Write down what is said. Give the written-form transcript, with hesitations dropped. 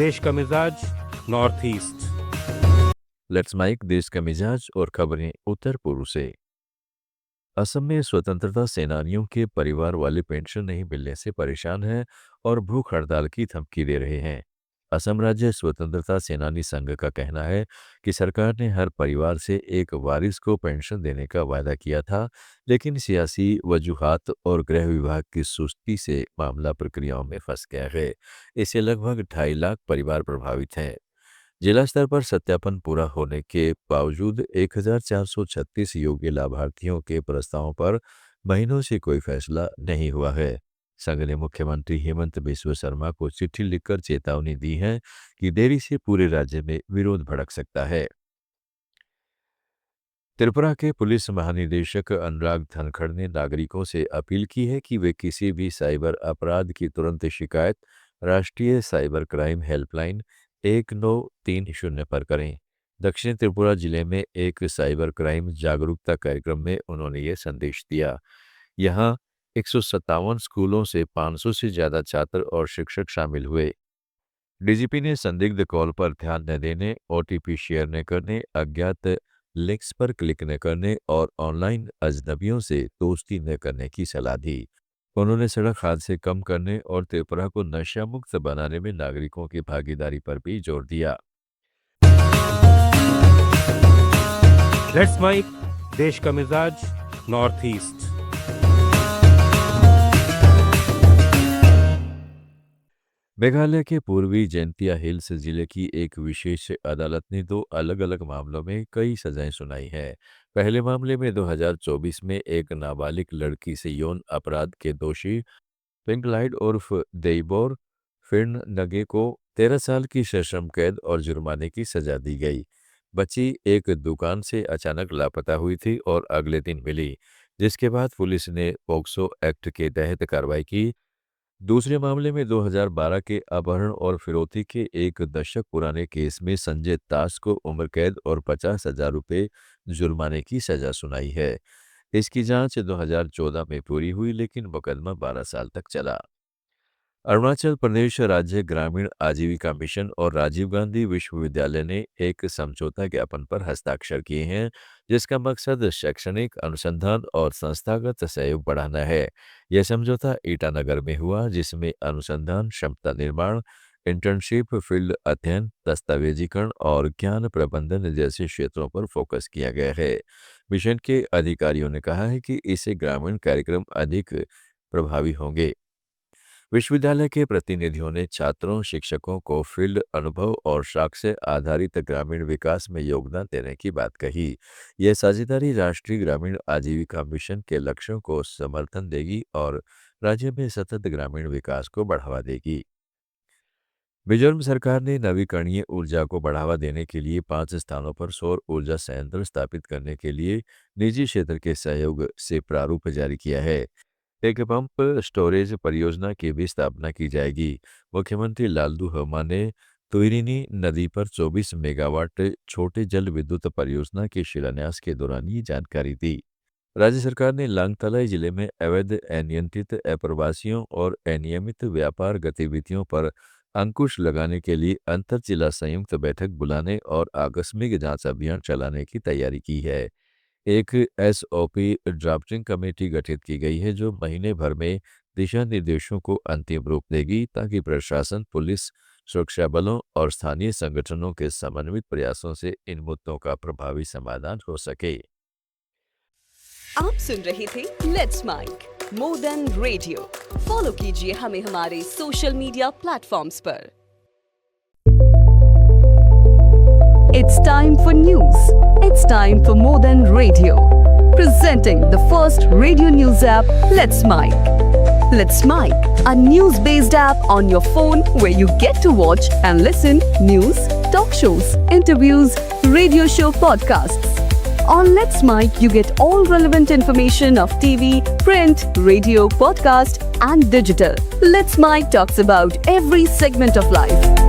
देश का मिजाज नॉर्थ ईस्ट। लेट्स माइक देश का मिजाज और खबरें उत्तर पूर्व से। असम में स्वतंत्रता सेनानियों के परिवार वाले पेंशन नहीं मिलने से परेशान हैं और भूख हड़ताल की धमकी दे रहे हैं। असम राज्य स्वतंत्रता सेनानी संघ का कहना है कि सरकार ने हर परिवार से एक वारिस को पेंशन देने का वायदा किया था, लेकिन सियासी वजूहात और गृह विभाग की सुस्ती से मामला प्रक्रियाओं में फंस गया है। इससे लगभग 2.5 लाख परिवार प्रभावित हैं। जिला स्तर पर सत्यापन पूरा होने के बावजूद 1436 योग्य लाभार्थियों के प्रस्तावों पर महीनों से कोई फैसला नहीं हुआ है। संघ ने मुख्यमंत्री हेमंत बिस्वा शर्मा को चिट्ठी लिखकर चेतावनी दी है कि देरी से पूरे राज्य में विरोध भड़क सकता है। त्रिपुरा के पुलिस महानिदेशक अनुराग धनखड़ ने नागरिकों से अपील की है कि वे किसी भी साइबर अपराध की तुरंत शिकायत राष्ट्रीय साइबर क्राइम हेल्पलाइन 1930 पर करें। दक्षिण त्रिपुरा जिले में एक साइबर क्राइम जागरूकता कार्यक्रम में उन्होंने ये संदेश दिया। यहाँ 157 स्कूलों से 500 से ज्यादा छात्र और शिक्षक शामिल हुए। डीजीपी ने संदिग्ध कॉल पर ध्यान न देने, ओटीपी शेयर न करने, अज्ञात लिंक्स पर क्लिक न करने और ऑनलाइन अजनबियों से दोस्ती न करने की सलाह दी। उन्होंने सड़क हादसे कम करने और त्रिपुरा को नशा मुक्त बनाने में नागरिकों की भागीदारी पर भी जोर दिया। लेट्स माइक देश का मिजाज नॉर्थ ईस्ट। मेघालय के पूर्वी जैंतिया हिल्स जिले की एक विशेष अदालत ने 2 अलग-अलग मामलों में कई सजाएं सुनाई है। पहले मामले में 2024 में एक नाबालिग लड़की से यौन अपराध के दोषी पिंकलाइड उर्फ देइबोर फिर्नगे को 13 साल की सश्रम कैद और जुर्माने की सजा दी गई। बच्ची एक दुकान से अचानक लापता हुई थी और अगले दिन मिली, जिसके बाद पुलिस ने पोक्सो एक्ट के तहत कार्रवाई की। दूसरे मामले में 2012 के अपहरण और फिरौती के 1 दशक पुराने केस में संजय दास को उम्र कैद और 50,000 रुपये जुर्माने की सजा सुनाई है। इसकी जांच 2014 में पूरी हुई, लेकिन मुकदमा 12 साल तक चला। अरुणाचल प्रदेश राज्य ग्रामीण आजीविका मिशन और राजीव गांधी विश्वविद्यालय ने एक समझौता ज्ञापन पर हस्ताक्षर किए हैं, जिसका मकसद शैक्षणिक अनुसंधान और संस्थागत सहयोग बढ़ाना है। यह समझौता ईटानगर में हुआ, जिसमें अनुसंधान, क्षमता निर्माण, इंटर्नशिप, फील्ड अध्ययन, दस्तावेजीकरण और ज्ञान प्रबंधन जैसे क्षेत्रों पर फोकस किया गया है। मिशन के अधिकारियों ने कहा है कि इससे ग्रामीण कार्यक्रम अधिक प्रभावी होंगे। विश्वविद्यालय के प्रतिनिधियों ने छात्रों, शिक्षकों को फील्ड अनुभव और साक्ष्य आधारित ग्रामीण विकास में योगदान देने की बात कही। यह साझेदारी राष्ट्रीय ग्रामीण आजीविका मिशन के लक्ष्यों को समर्थन देगी और राज्य में सतत ग्रामीण विकास को बढ़ावा देगी। मिजोरम सरकार ने नवीकरणीय ऊर्जा को बढ़ावा देने के लिए 5 स्थानों पर सौर ऊर्जा संयंत्र स्थापित करने के लिए निजी क्षेत्र के सहयोग से प्रारूप जारी किया है। एक पंप स्टोरेज परियोजना की भी स्थापना की जाएगी। मुख्यमंत्री लालदू हमा ने तुइरिनी नदी पर 24 मेगावाट छोटे जल विद्युत परियोजना के शिलान्यास के दौरान ये जानकारी दी। राज्य सरकार ने लांगतलाई जिले में अवैध, अनियंत्रित, अप्रवासियों और अनियमित व्यापार गतिविधियों पर अंकुश लगाने के लिए अंतर जिला संयुक्त बैठक बुलाने और आकस्मिक जांच अभियान चलाने की तैयारी की है। एक एसओपी ड्राफ्टिंग कमेटी गठित की गई है, जो महीने भर में दिशा निर्देशों को अंतिम रूप देगी, ताकि प्रशासन, पुलिस, सुरक्षा बलों और स्थानीय संगठनों के समन्वित प्रयासों से इन मुद्दों का प्रभावी समाधान हो सके। आप सुन रहे थे let's mike more than radio. Follow कीजिए हमें हमारे सोशल मीडिया प्लेटफॉर्म्स पर। It's time for news. It's time for More Than Radio. Presenting the first radio news app, Let's Mic. Let's Mic, a news-based app on your phone where you get to watch and listen news, talk shows, interviews, radio show podcasts. On Let's Mic, you get all relevant information of TV, print, radio, podcast, and digital. Let's Mic talks about every segment of life.